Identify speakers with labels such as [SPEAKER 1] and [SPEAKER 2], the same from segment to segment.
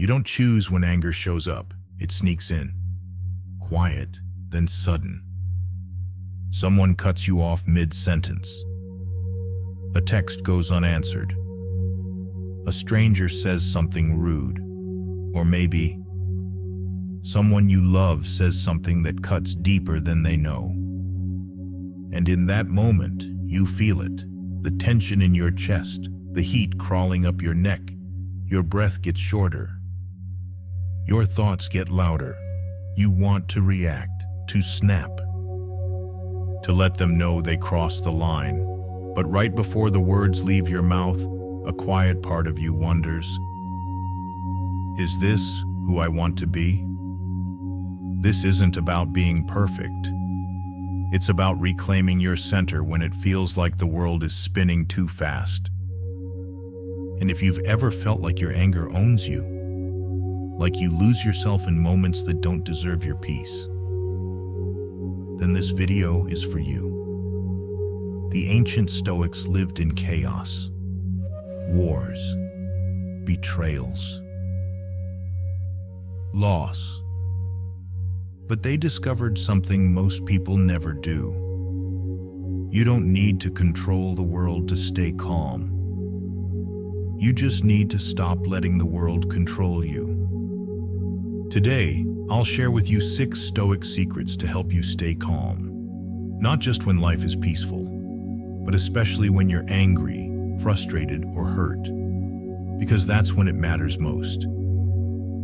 [SPEAKER 1] You don't choose when anger shows up. It sneaks in. Quiet, then sudden. Someone cuts you off mid-sentence. A text goes unanswered. A stranger says something rude. Or maybe someone you love says something that cuts deeper than they know. And in that moment, you feel it. The tension in your chest, the heat crawling up your neck. Your breath gets shorter. Your thoughts get louder. You want to react, to snap, to let them know they crossed the line. But right before the words leave your mouth, a quiet part of you wonders, is this who I want to be? This isn't about being perfect. It's about reclaiming your center when it feels like the world is spinning too fast. And if you've ever felt like your anger owns you, like you lose yourself in moments that don't deserve your peace, then this video is for you. The ancient Stoics lived in chaos, wars, betrayals, loss. But they discovered something most people never do. You don't need to control the world to stay calm. You just need to stop letting the world control you. Today, I'll share with you 6 Stoic secrets to help you stay calm. Not just when life is peaceful, but especially when you're angry, frustrated, or hurt. Because that's when it matters most.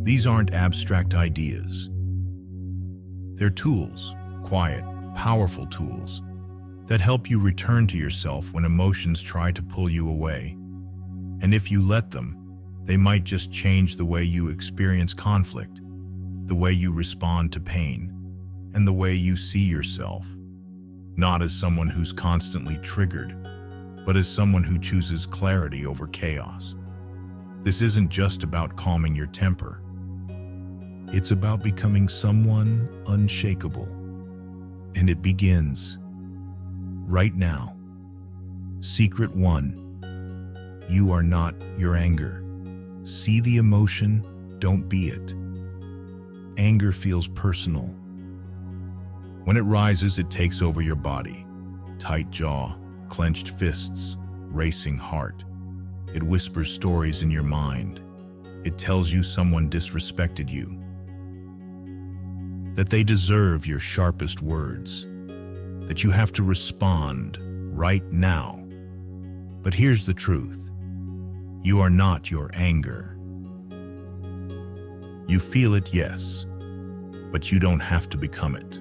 [SPEAKER 1] These aren't abstract ideas. They're tools, quiet, powerful tools, that help you return to yourself when emotions try to pull you away. And if you let them, they might just change the way you experience conflict, the way you respond to pain, and the way you see yourself. Not as someone who's constantly triggered, but as someone who chooses clarity over chaos. This isn't just about calming your temper. It's about becoming someone unshakable. And it begins right now. Secret 1. You are not your anger. See the emotion, don't be it. Anger feels personal. When it rises, it takes over your body. Tight jaw, clenched fists, racing heart. It whispers stories in your mind. It tells you someone disrespected you, that they deserve your sharpest words, that you have to respond right now. But here's the truth. You are not your anger. You feel it, yes, but you don't have to become it.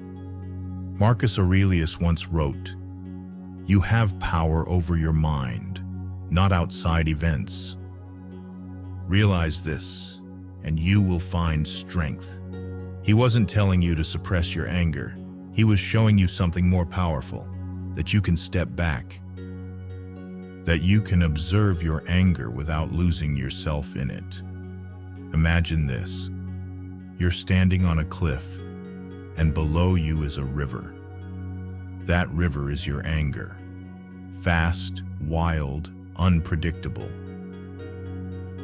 [SPEAKER 1] Marcus Aurelius once wrote, "You have power over your mind, not outside events. Realize this, and you will find strength." He wasn't telling you to suppress your anger. He was showing you something more powerful, that you can step back, that you can observe your anger without losing yourself in it. Imagine this. You're standing on a cliff, and below you is a river. That river is your anger. Fast, wild, unpredictable.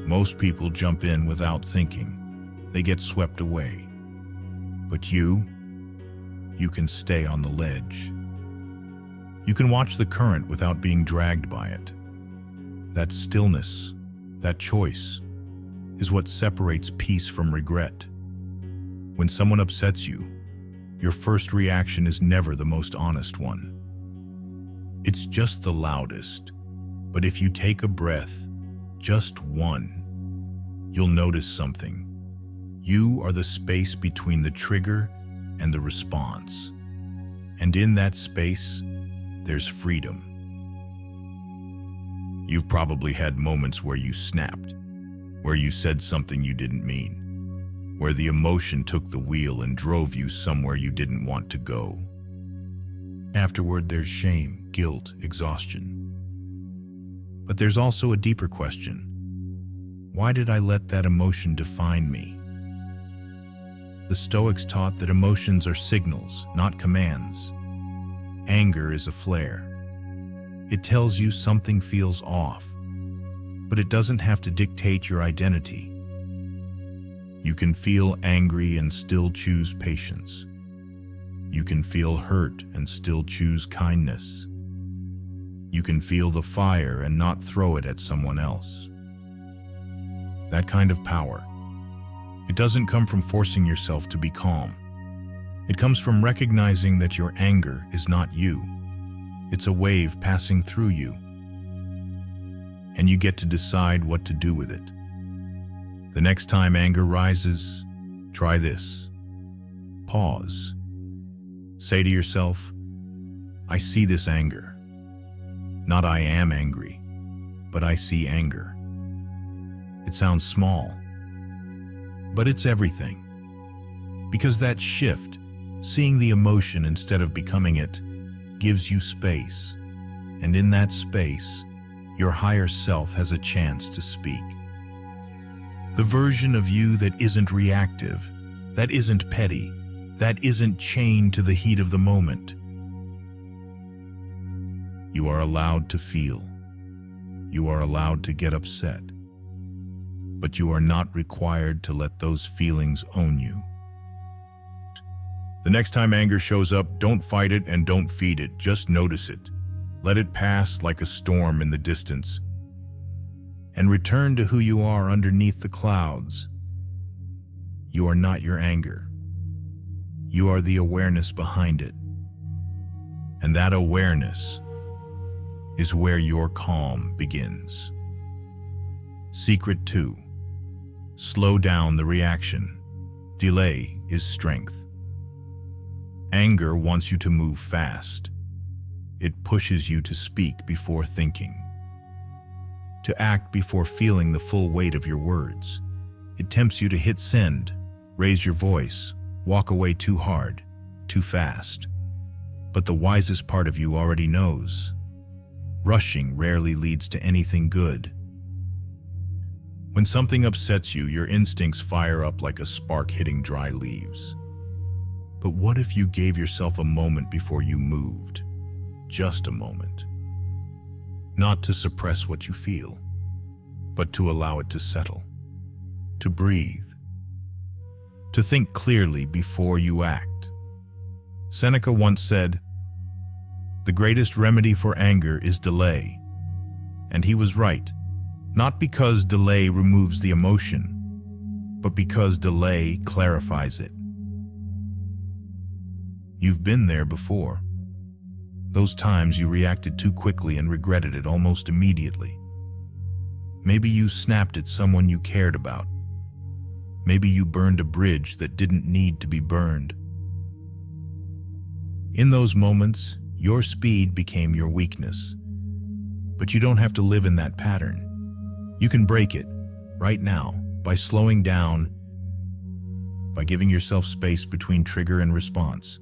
[SPEAKER 1] Most people jump in without thinking. They get swept away. But you can stay on the ledge. You can watch the current without being dragged by it. That stillness, that choice, is what separates peace from regret. When someone upsets you, your first reaction is never the most honest one. It's just the loudest. But if you take a breath, just one, you'll notice something. You are the space between the trigger and the response. And in that space, there's freedom. You've probably had moments where you snapped, where you said something you didn't mean, where the emotion took the wheel and drove you somewhere you didn't want to go. Afterward, there's shame, guilt, exhaustion. But there's also a deeper question. Why did I let that emotion define me? The Stoics taught that emotions are signals, not commands. Anger is a flare. It tells you something feels off, but it doesn't have to dictate your identity. You can feel angry and still choose patience. You can feel hurt and still choose kindness. You can feel the fire and not throw it at someone else. That kind of power, it doesn't come from forcing yourself to be calm. It comes from recognizing that your anger is not you. It's a wave passing through you, and you get to decide what to do with it. The next time anger rises, try this. Pause. Say to yourself, I see this anger. Not I am angry, but I see anger. It sounds small, but it's everything. Because that shift, seeing the emotion instead of becoming it, gives you space. And in that space, your higher self has a chance to speak. The version of you that isn't reactive, that isn't petty, that isn't chained to the heat of the moment. You are allowed to feel. You are allowed to get upset. But you are not required to let those feelings own you. The next time anger shows up, don't fight it and don't feed it. Just notice it. Let it pass like a storm in the distance. And return to who you are underneath the clouds. You are not your anger. You are the awareness behind it. And that awareness is where your calm begins. Secret 2. Slow down the reaction. Delay is strength. Anger wants you to move fast. It pushes you to speak before thinking, to act before feeling the full weight of your words. It tempts you to hit send, raise your voice, walk away too hard, too fast. But the wisest part of you already knows. Rushing rarely leads to anything good. When something upsets you, your instincts fire up like a spark hitting dry leaves. But what if you gave yourself a moment before you moved? Just a moment. Not to suppress what you feel, but to allow it to settle, to breathe, to think clearly before you act. Seneca once said, "The greatest remedy for anger is delay." And he was right, not because delay removes the emotion, but because delay clarifies it. You've been there before. Those times you reacted too quickly and regretted it almost immediately. Maybe you snapped at someone you cared about. Maybe you burned a bridge that didn't need to be burned. In those moments, your speed became your weakness. But you don't have to live in that pattern. You can break it, right now, by slowing down, by giving yourself space between trigger and response.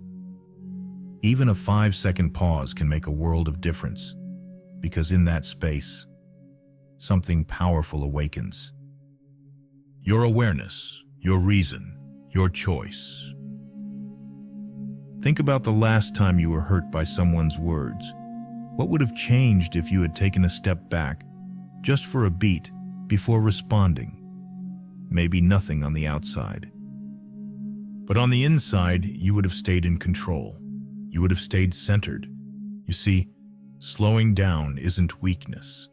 [SPEAKER 1] Even a 5-second pause can make a world of difference, because in that space, something powerful awakens. Your awareness, your reason, your choice. Think about the last time you were hurt by someone's words. What would have changed if you had taken a step back, just for a beat, before responding? Maybe nothing on the outside. But on the inside, you would have stayed in control. You would have stayed centered. You see, slowing down isn't weakness.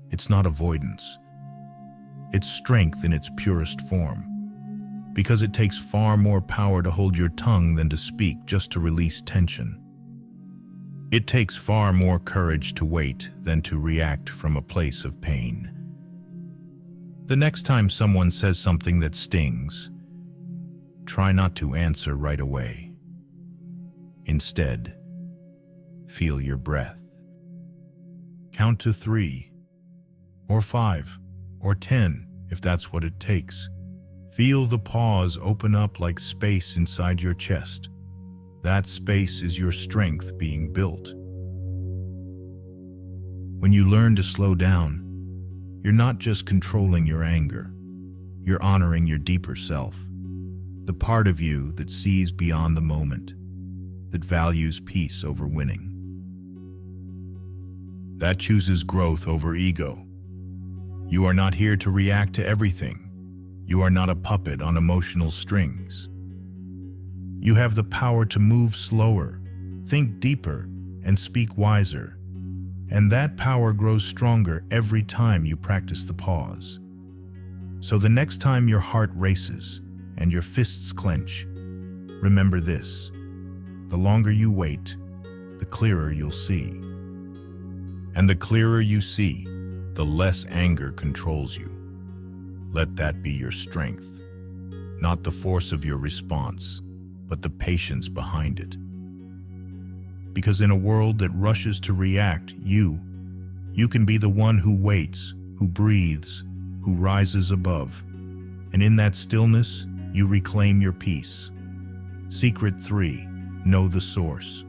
[SPEAKER 1] It's not avoidance. It's strength in its purest form. Because it takes far more power to hold your tongue than to speak just to release tension. It takes far more courage to wait than to react from a place of pain. The next time someone says something that stings, try not to answer right away. Instead, feel your breath. Count to 3, or 5, or 10, if that's what it takes. Feel the pause open up like space inside your chest. That space is your strength being built. When you learn to slow down, you're not just controlling your anger. You're honoring your deeper self, the part of you that sees beyond the moment, that values peace over winning, that chooses growth over ego. You are not here to react to everything. You are not a puppet on emotional strings. You have the power to move slower, think deeper, and speak wiser. And that power grows stronger every time you practice the pause. So the next time your heart races and your fists clench, remember this: the longer you wait, the clearer you'll see. And the clearer you see, the less anger controls you. Let that be your strength, not the force of your response, but the patience behind it. Because in a world that rushes to react, you can be the one who waits, who breathes, who rises above. And in that stillness, you reclaim your peace. Secret 3, know the source.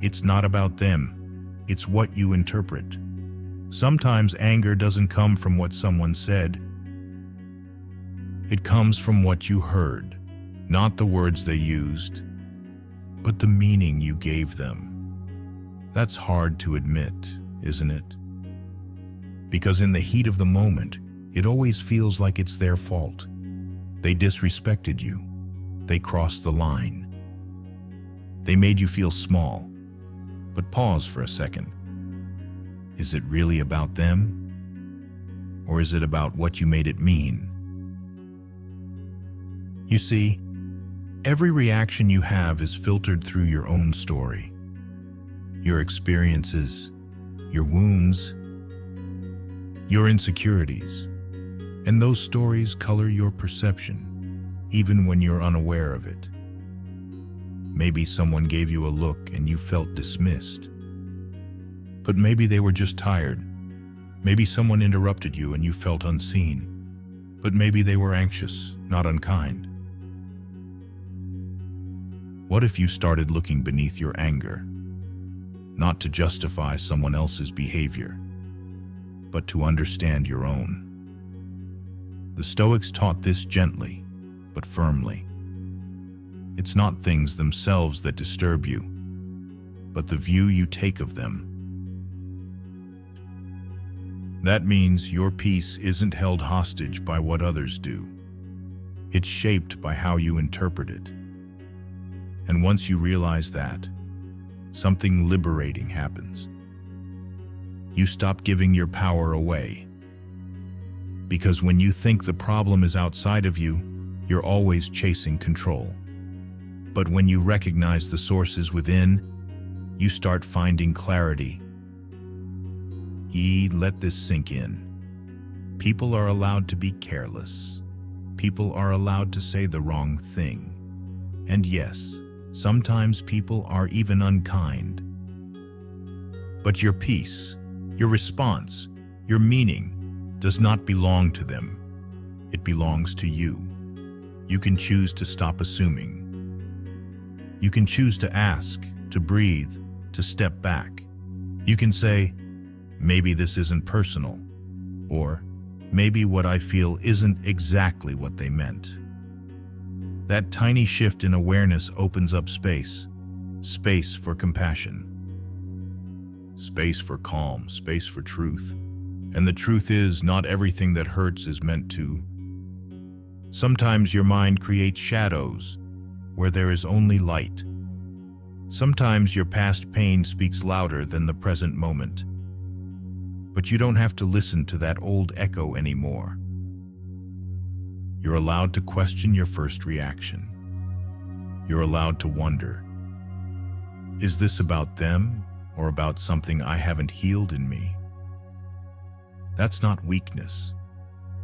[SPEAKER 1] It's not about them, it's what you interpret. Sometimes anger doesn't come from what someone said. It comes from what you heard, not the words they used, but the meaning you gave them. That's hard to admit, isn't it? Because in the heat of the moment, it always feels like it's their fault. They disrespected you. They crossed the line. They made you feel small. But pause for a second. Is it really about them? Or is it about what you made it mean? You see, every reaction you have is filtered through your own story, your experiences, your wounds, your insecurities, and those stories color your perception, even when you're unaware of it. Maybe someone gave you a look and you felt dismissed, but maybe they were just tired. Maybe someone interrupted you and you felt unseen, but maybe they were anxious, not unkind. What if you started looking beneath your anger, not to justify someone else's behavior, but to understand your own? The Stoics taught this gently, but firmly. It's not things themselves that disturb you, but the view you take of them. That means your peace isn't held hostage by what others do. It's shaped by how you interpret it. And once you realize that, something liberating happens. You stop giving your power away. Because when you think the problem is outside of you, you're always chasing control. But when you recognize the source is within, you start finding clarity. Let this sink in. People are allowed to be careless. People are allowed to say the wrong thing. And yes, sometimes people are even unkind. But your peace, your response, your meaning does not belong to them. It belongs to you. You can choose to stop assuming. You can choose to ask, to breathe, to step back. You can say, maybe this isn't personal, or maybe what I feel isn't exactly what they meant. That tiny shift in awareness opens up space for compassion, space for calm, space for truth. And the truth is, not everything that hurts is meant to. Sometimes your mind creates shadows where there is only light. Sometimes your past pain speaks louder than the present moment. But you don't have to listen to that old echo anymore. You're allowed to question your first reaction. You're allowed to wonder, is this about them or about something I haven't healed in me? That's not weakness.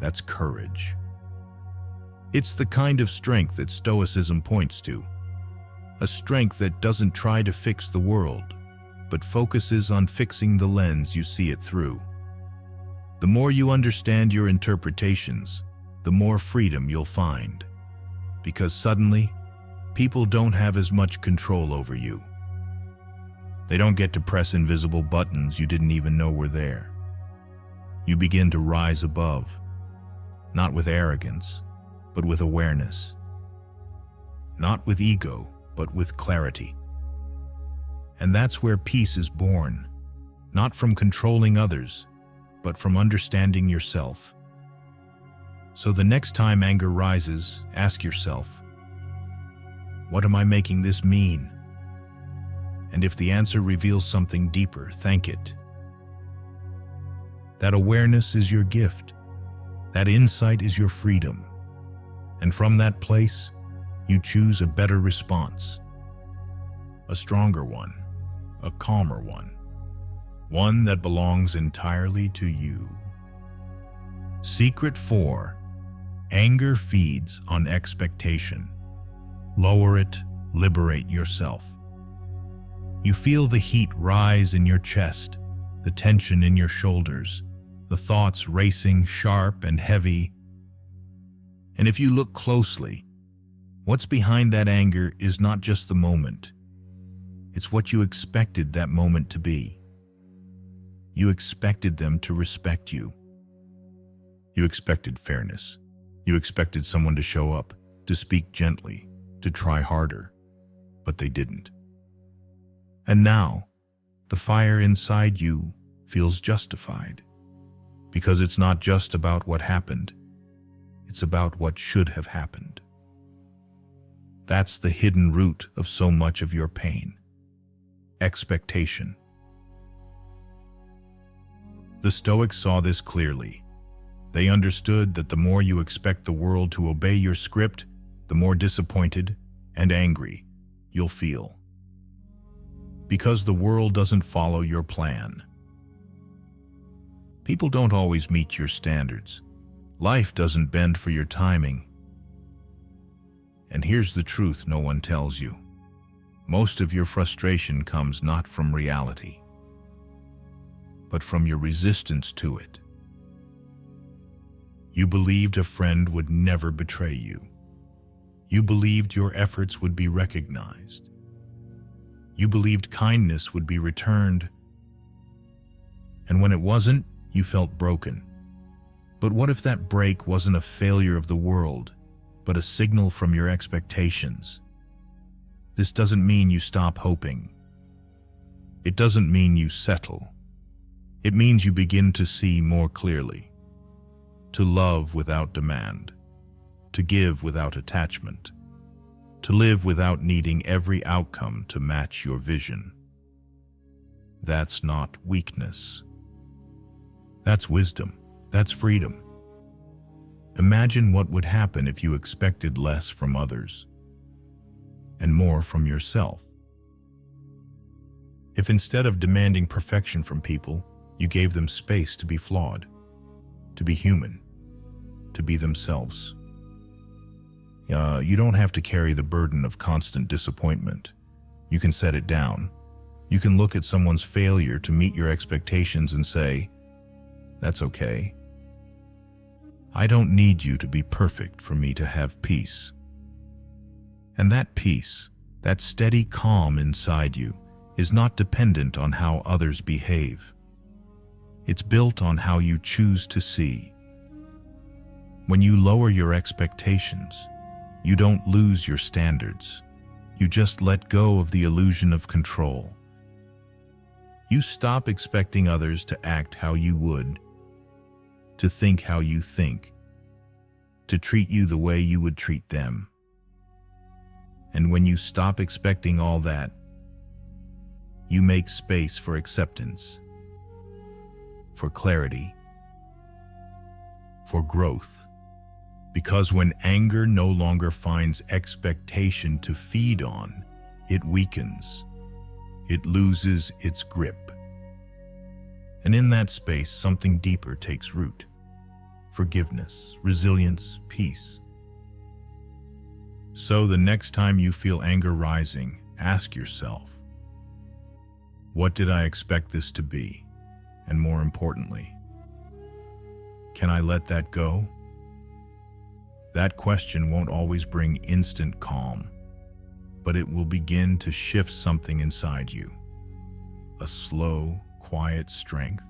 [SPEAKER 1] That's courage. It's the kind of strength that Stoicism points to. A strength that doesn't try to fix the world, but focuses on fixing the lens you see it through. The more you understand your interpretations, the more freedom you'll find. Because suddenly, people don't have as much control over you. They don't get to press invisible buttons you didn't even know were there. You begin to rise above, not with arrogance, but with awareness. Not with ego, but with clarity. And that's where peace is born, not from controlling others, but from understanding yourself. So the next time anger rises, ask yourself, what am I making this mean? And if the answer reveals something deeper, thank it. That awareness is your gift. That insight is your freedom. And from that place, you choose a better response. A stronger one, a calmer one that belongs entirely to you. Secret 4. Anger feeds on expectation. Lower it, liberate yourself. You feel the heat rise in your chest, the tension in your shoulders, the thoughts racing sharp and heavy. And if you look closely, what's behind that anger is not just the moment. It's what you expected that moment to be. You expected them to respect you. You expected fairness. You expected someone to show up, to speak gently, to try harder, but they didn't. And now, the fire inside you feels justified, because it's not just about what happened, it's about what should have happened. That's the hidden root of so much of your pain. Expectation. The Stoics saw this clearly. They understood that the more you expect the world to obey your script, the more disappointed and angry you'll feel. Because the world doesn't follow your plan. People don't always meet your standards. Life doesn't bend for your timing. And here's the truth no one tells you. Most of your frustration comes not from reality, but from your resistance to it. You believed a friend would never betray you. You believed your efforts would be recognized. You believed kindness would be returned. And when it wasn't, you felt broken. But what if that break wasn't a failure of the world, but a signal from your expectations? This doesn't mean you stop hoping. It doesn't mean you settle. It means you begin to see more clearly, to love without demand, to give without attachment, to live without needing every outcome to match your vision. That's not weakness. That's wisdom. That's freedom. Imagine what would happen if you expected less from others and more from yourself. If instead of demanding perfection from people, you gave them space to be flawed, to be human, to be themselves. You don't have to carry the burden of constant disappointment. You can set it down. You can look at someone's failure to meet your expectations and say, "That's okay. I don't need you to be perfect for me to have peace." And that peace, that steady calm inside you, is not dependent on how others behave. It's built on how you choose to see. When you lower your expectations, you don't lose your standards. You just let go of the illusion of control. You stop expecting others to act how you would, to think how you think, to treat you the way you would treat them. And when you stop expecting all that, you make space for acceptance, for clarity, for growth. Because when anger no longer finds expectation to feed on, it weakens. It loses its grip. And in that space, something deeper takes root. Forgiveness, resilience, peace. So the next time you feel anger rising, ask yourself, what did I expect this to be? And more importantly, can I let that go? That question won't always bring instant calm, but it will begin to shift something inside you. A slow, quiet strength.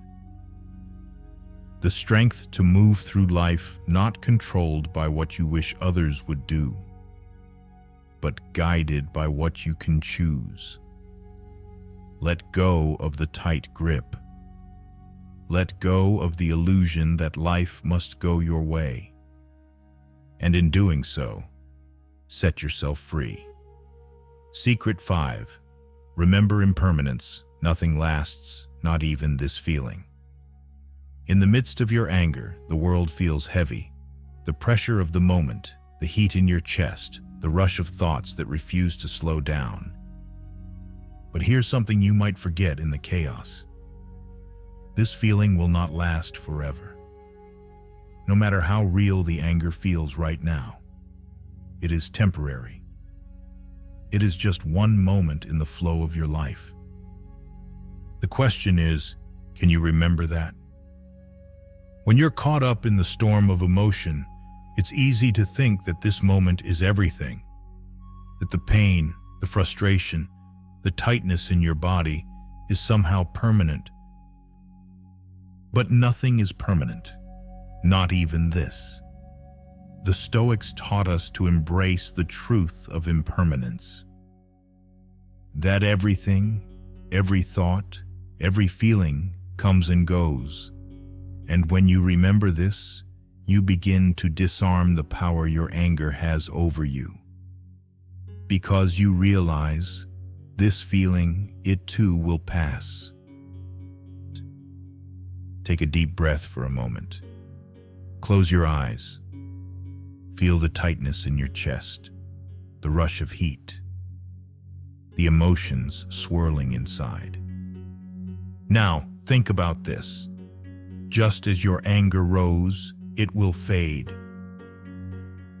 [SPEAKER 1] The strength to move through life not controlled by what you wish others would do, but guided by what you can choose. Let go of the tight grip. Let go of the illusion that life must go your way. and in doing so, set yourself free. Secret 5. Remember impermanence. Nothing lasts, not even this feeling. In the midst of your anger, the world feels heavy. The pressure of the moment, the heat in your chest, the rush of thoughts that refuse to slow down. But here's something you might forget in the chaos. This feeling will not last forever. No matter how real the anger feels right now, it is temporary. It is just one moment in the flow of your life. The question is, can you remember that? When you're caught up in the storm of emotion, it's easy to think that this moment is everything, that the pain, the frustration, the tightness in your body is somehow permanent. But nothing is permanent, not even this. The Stoics taught us to embrace the truth of impermanence. That everything, every thought, every feeling comes and goes. And when you remember this, you begin to disarm the power your anger has over you. Because you realize this feeling, it too will pass. Take a deep breath for a moment. Close your eyes. Feel the tightness in your chest, the rush of heat, the emotions swirling inside. Now, think about this. Just as your anger rose, it will fade.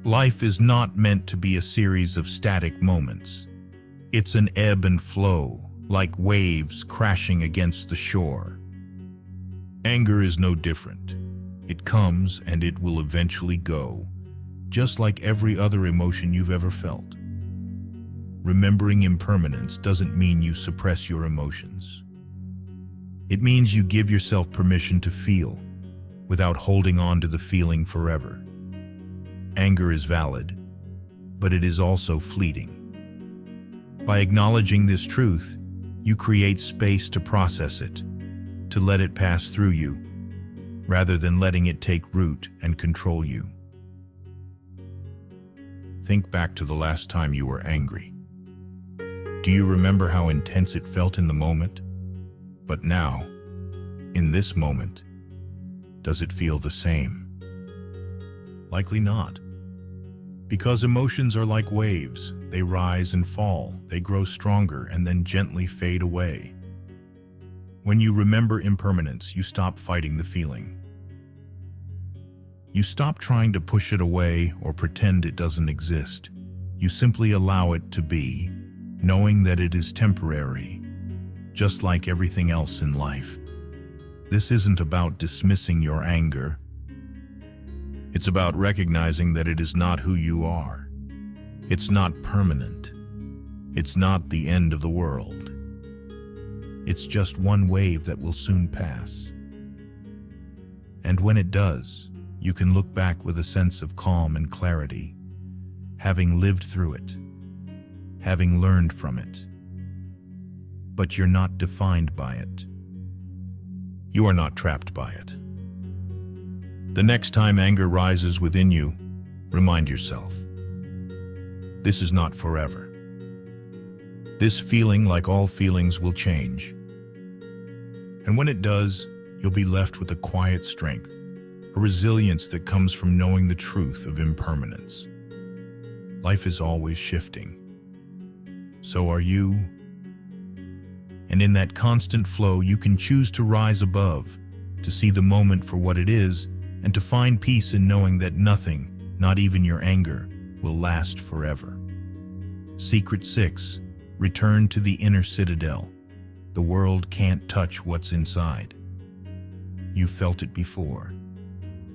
[SPEAKER 1] Life is not meant to be a series of static moments. It's an ebb and flow, like waves crashing against the shore. Anger is no different. It comes and it will eventually go, just like every other emotion you've ever felt. Remembering impermanence doesn't mean you suppress your emotions. It means you give yourself permission to feel, without holding on to the feeling forever. Anger is valid, but it is also fleeting. By acknowledging this truth, you create space to process it, to let it pass through you, rather than letting it take root and control you. Think back to the last time you were angry. Do you remember how intense it felt in the moment? But now, in this moment, does it feel the same? Likely not. Because emotions are like waves. They rise and fall, they grow stronger and then gently fade away. When you remember impermanence, you stop fighting the feeling. You stop trying to push it away or pretend it doesn't exist. You simply allow it to be, knowing that it is temporary, just like everything else in life. This isn't about dismissing your anger. It's about recognizing that it is not who you are. It's not permanent. It's not the end of the world. It's just one wave that will soon pass. And when it does, you can look back with a sense of calm and clarity, having lived through it, having learned from it. But you're not defined by it. You are not trapped by it. The next time anger rises within you, remind yourself, this is not forever. This feeling, like all feelings, will change. And when it does, you'll be left with a quiet strength, a resilience that comes from knowing the truth of impermanence. Life is always shifting. So are you. And in that constant flow, you can choose to rise above, to see the moment for what it is, and to find peace in knowing that nothing, not even your anger, will last forever. Secret 6. Return to the inner citadel. The world can't touch what's inside. You felt it before.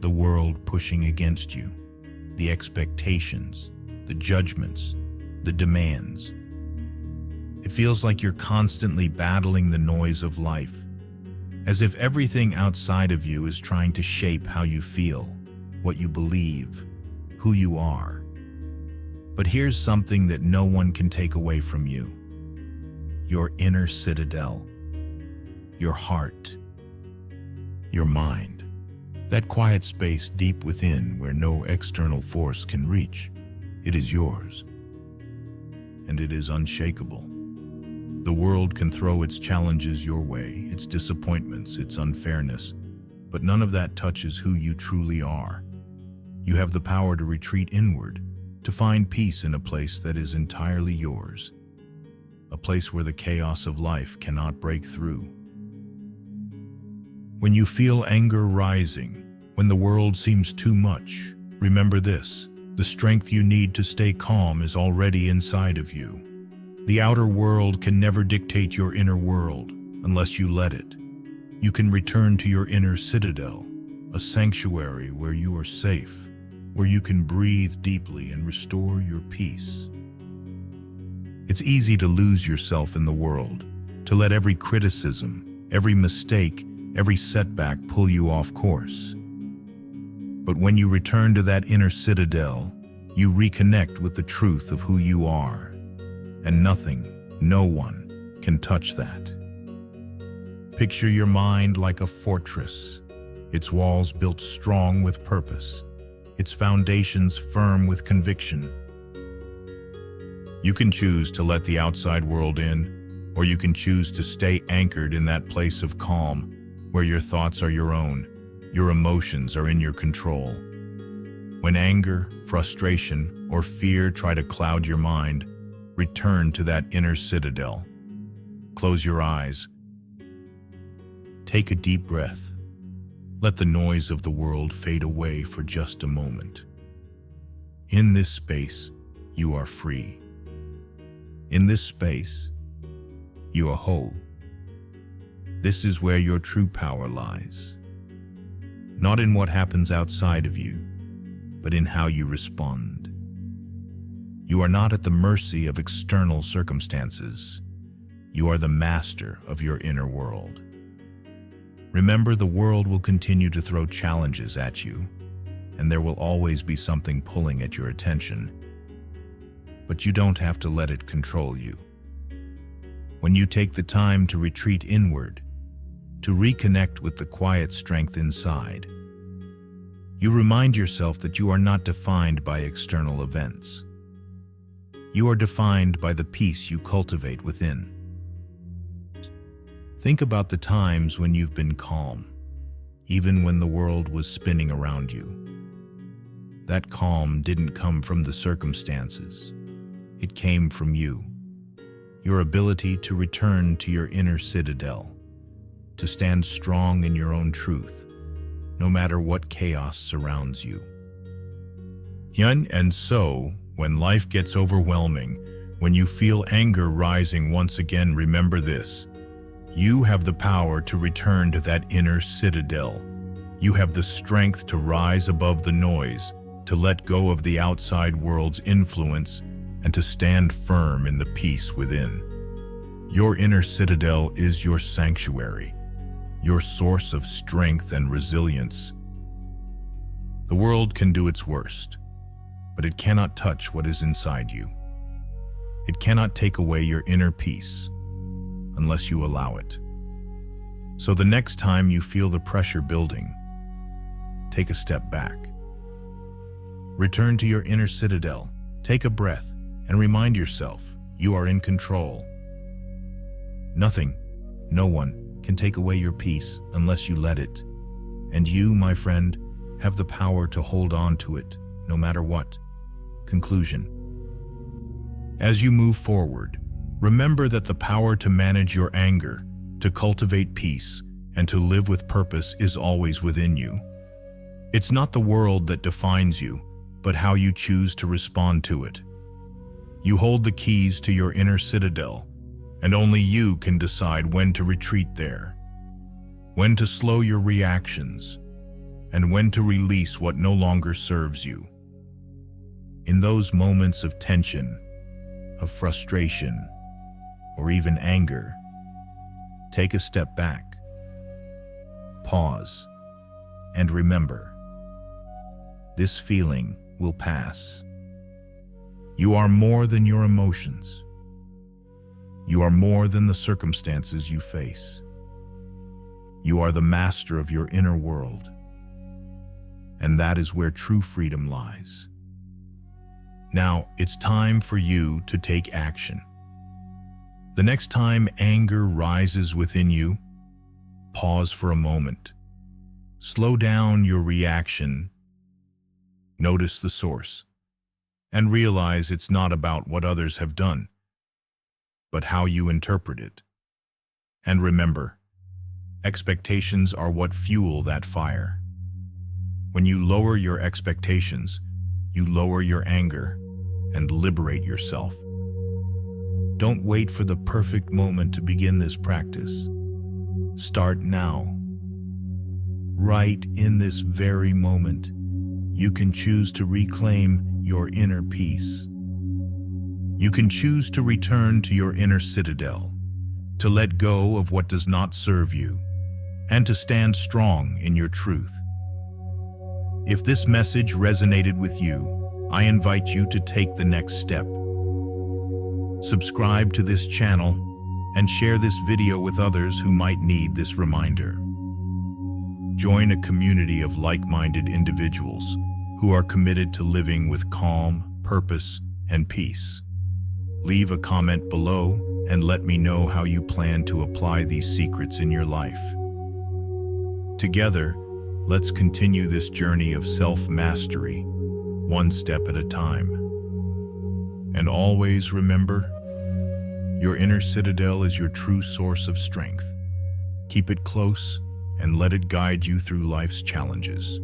[SPEAKER 1] The world pushing against you. The expectations, the judgments, the demands. It feels like you're constantly battling the noise of life, as if everything outside of you is trying to shape how you feel, what you believe, who you are. But here's something that no one can take away from you. Your inner citadel, your heart, your mind. That quiet space deep within where no external force can reach. It is yours. And it is unshakable. The world can throw its challenges your way, its disappointments, its unfairness, but none of that touches who you truly are. You have the power to retreat inward, to find peace in a place that is entirely yours, a place where the chaos of life cannot break through. When you feel anger rising, when the world seems too much, remember this: the strength you need to stay calm is already inside of you. The outer world can never dictate your inner world unless you let it. You can return to your inner citadel, a sanctuary where you are safe, where you can breathe deeply and restore your peace. It's easy to lose yourself in the world, to let every criticism, every mistake, every setback pull you off course. But when you return to that inner citadel, you reconnect with the truth of who you are. And nothing, no one, can touch that. Picture your mind like a fortress, its walls built strong with purpose, its foundations firm with conviction. You can choose to let the outside world in, or you can choose to stay anchored in that place of calm, where your thoughts are your own, your emotions are in your control. When anger, frustration, or fear try to cloud your mind, return to that inner citadel. Close your eyes. Take a deep breath. Let the noise of the world fade away for just a moment. In this space, you are free. In this space, you are whole. This is where your true power lies. Not in what happens outside of you, but in how you respond. You are not at the mercy of external circumstances. You are the master of your inner world. Remember, the world will continue to throw challenges at you, and there will always be something pulling at your attention. But you don't have to let it control you. When you take the time to retreat inward, to reconnect with the quiet strength inside, you remind yourself that you are not defined by external events. You are defined by the peace you cultivate within. Think about the times when you've been calm, even when the world was spinning around you. That calm didn't come from the circumstances. It came from you. Your ability to return to your inner citadel, to stand strong in your own truth, no matter what chaos surrounds you. And so, when life gets overwhelming, when you feel anger rising once again, remember this: you have the power to return to that inner citadel. You have the strength to rise above the noise, to let go of the outside world's influence, and to stand firm in the peace within. Your inner citadel is your sanctuary, your source of strength and resilience. The world can do its worst, but it cannot touch what is inside you. It cannot take away your inner peace unless you allow it. So the next time you feel the pressure building, take a step back. Return to your inner citadel, take a breath, and remind yourself you are in control. Nothing, no one, can take away your peace unless you let it. And you, my friend, have the power to hold on to it, no matter what. Conclusion. As you move forward, remember that the power to manage your anger, to cultivate peace, and to live with purpose is always within you. It's not the world that defines you, but how you choose to respond to it. You hold the keys to your inner citadel, and only you can decide when to retreat there, when to slow your reactions, and when to release what no longer serves you. In those moments of tension, of frustration, or even anger, take a step back, pause, and remember, this feeling will pass. You are more than your emotions. You are more than the circumstances you face. You are the master of your inner world, and that is where true freedom lies. Now, it's time for you to take action. The next time anger rises within you, pause for a moment. Slow down your reaction, notice the source, and realize it's not about what others have done, but how you interpret it. And remember, expectations are what fuel that fire. When you lower your expectations, you lower your anger and liberate yourself. Don't wait for the perfect moment to begin this practice. Start now. Right in this very moment, you can choose to reclaim your inner peace. You can choose to return to your inner citadel, to let go of what does not serve you, and to stand strong in your truth. If this message resonated with you, I invite you to take the next step. Subscribe to this channel and share this video with others who might need this reminder. Join a community of like-minded individuals who are committed to living with calm, purpose, and peace. Leave a comment below and let me know how you plan to apply these secrets in your life. Together, let's continue this journey of self-mastery, one step at a time. And always remember, your inner citadel is your true source of strength. Keep it close and let it guide you through life's challenges.